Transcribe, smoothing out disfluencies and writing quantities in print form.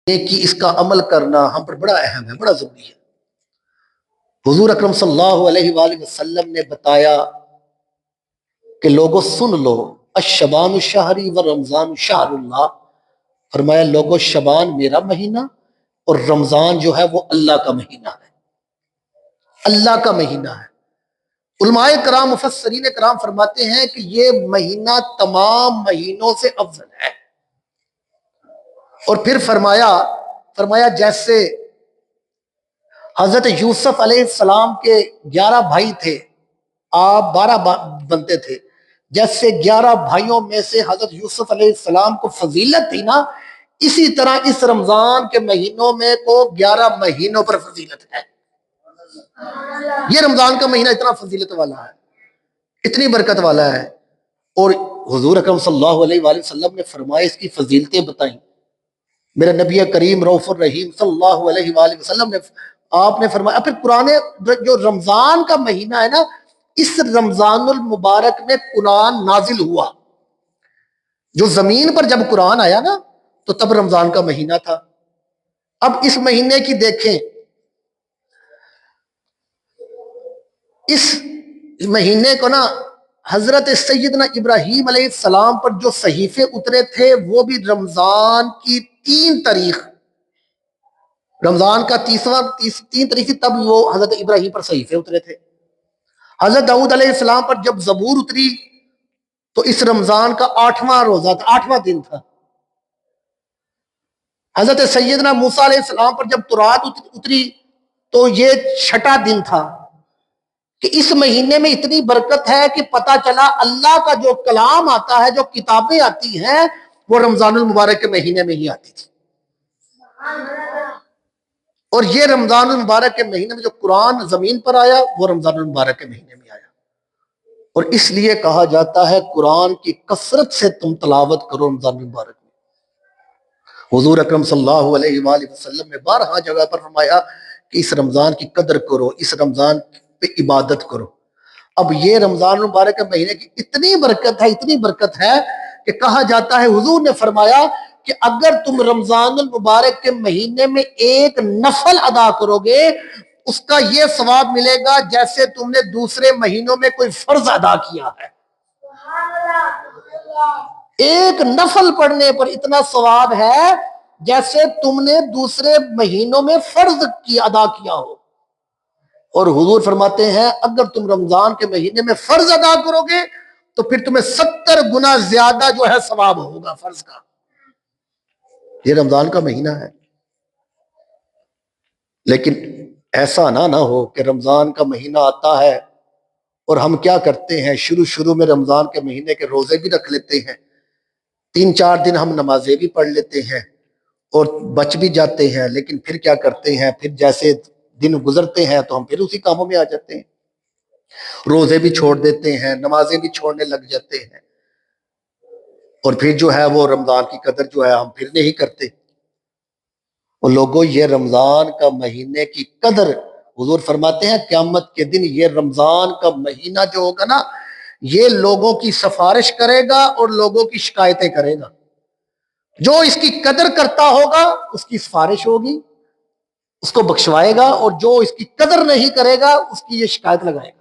نیکی اس کا عمل کرنا ہم پر بڑا اہم ہے، بڑا ضروری ہے۔ حضور اکرم صلی اللہ علیہ وآلہ وسلم نے بتایا کہ لوگوں سن لو، الشبان شہری و رمضان شہر اللہ، فرمایا لوگوں شبان میرا مہینہ اور رمضان جو ہے وہ اللہ کا مہینہ ہے، اللہ کا مہینہ ہے۔ علماء کرام مفسرین کرام فرماتے ہیں کہ یہ مہینہ تمام مہینوں سے افضل ہے۔ اور پھر فرمایا جیسے حضرت یوسف علیہ السلام کے 11 بھائی تھے، آپ 12 بنتے تھے، جیسے 11 بھائیوں میں سے حضرت یوسف علیہ السلام کو فضیلت تھی نا، اسی طرح اس رمضان کے مہینوں میں کو 11 مہینوں پر فضیلت ہے۔ یہ رمضان کا مہینہ اتنا فضیلت والا ہے، اتنی برکت والا ہے۔ اور حضور اکرم صلی اللہ علیہ وآلہ وسلم نے فرمایا، اس کی فضیلتیں بتائیں۔ میرے نبی کریم رؤوف الرحیم صلی اللہ علیہ وآلہ وسلم نے آپ نے فرمایا، پھر قرآن جو رمضان کا مہینہ ہے نا، اس رمضان المبارک میں قرآن نازل ہوا۔ جو زمین پر جب قرآن آیا نا تو تب رمضان کا مہینہ تھا۔ اب اس مہینے کی دیکھیں، اس مہینے کو نا حضرت سیدنا ابراہیم علیہ السلام پر جو صحیفے اترے تھے وہ بھی رمضان کی 3 تاریخ، رمضان کا 3 تاریخ تب وہ حضرت ابراہیم پر صحیفے اترے تھے۔ حضرت داؤد علیہ السلام پر جب زبور اتری تو اس رمضان کا 8واں روزہ تھا، 8واں دن تھا۔ حضرت سیدنا موسیٰ علیہ السلام پر جب تورات اتری تو یہ 6واں دن تھا۔ کہ اس مہینے میں اتنی برکت ہے کہ پتہ چلا اللہ کا جو کلام آتا ہے، جو کتابیں آتی ہیں، وہ رمضان المبارک کے مہینے میں ہی آتی تھی۔ اور یہ رمضان المبارک کے مہینے میں جو قرآن زمین پر آیا وہ رمضان المبارک کے مہینے میں آیا۔ اور اس لیے کہا جاتا ہے قرآن کی کثرت سے تم تلاوت کرو رمضان المبارک میں۔ حضور اکرم صلی اللہ علیہ وآلہ وسلم نے 12 جگہ پر فرمایا کہ اس رمضان کی قدر کرو، اس رمضان پہ عبادت کرو۔ اب یہ رمضان المبارک کے مہینے کی اتنی برکت ہے کہ کہا جاتا ہے، حضور نے فرمایا کہ اگر تم رمضان المبارک کے مہینے میں ایک نفل ادا کرو گے، اس کا یہ ثواب ملے گا جیسے تم نے دوسرے مہینوں میں کوئی فرض ادا کیا ہے۔ ایک نفل پڑھنے پر اتنا ثواب ہے جیسے تم نے دوسرے مہینوں میں فرض ادا کیا ہو۔ اور حضور فرماتے ہیں اگر تم رمضان کے مہینے میں فرض ادا کرو گے تو پھر تمہیں 70 گنا زیادہ جو ہے ثواب ہوگا فرض کا۔ یہ رمضان کا مہینہ ہے۔ لیکن ایسا نہ ہو کہ رمضان کا مہینہ آتا ہے اور ہم کیا کرتے ہیں، شروع میں رمضان کے مہینے کے روزے بھی رکھ لیتے ہیں، 3-4 دن ہم نمازیں بھی پڑھ لیتے ہیں اور بچ بھی جاتے ہیں، لیکن پھر کیا کرتے ہیں، پھر جیسے دن گزرتے ہیں تو ہم پھر اسی کاموں میں آ جاتے ہیں، روزے بھی چھوڑ دیتے ہیں، نمازیں بھی چھوڑنے لگ جاتے ہیں، اور پھر جو ہے وہ رمضان کی قدر جو ہے ہم پھر نہیں کرتے۔ اور لوگوں، یہ رمضان کا مہینے کی قدر، حضور فرماتے ہیں قیامت کے دن یہ رمضان کا مہینہ جو ہوگا نا، یہ لوگوں کی سفارش کرے گا اور لوگوں کی شکایتیں کرے گا۔ جو اس کی قدر کرتا ہوگا اس کی سفارش ہوگی، اس کو بخشوائے گا، اور جو اس کی قدر نہیں کرے گا اس کی یہ شکایت لگائے گا۔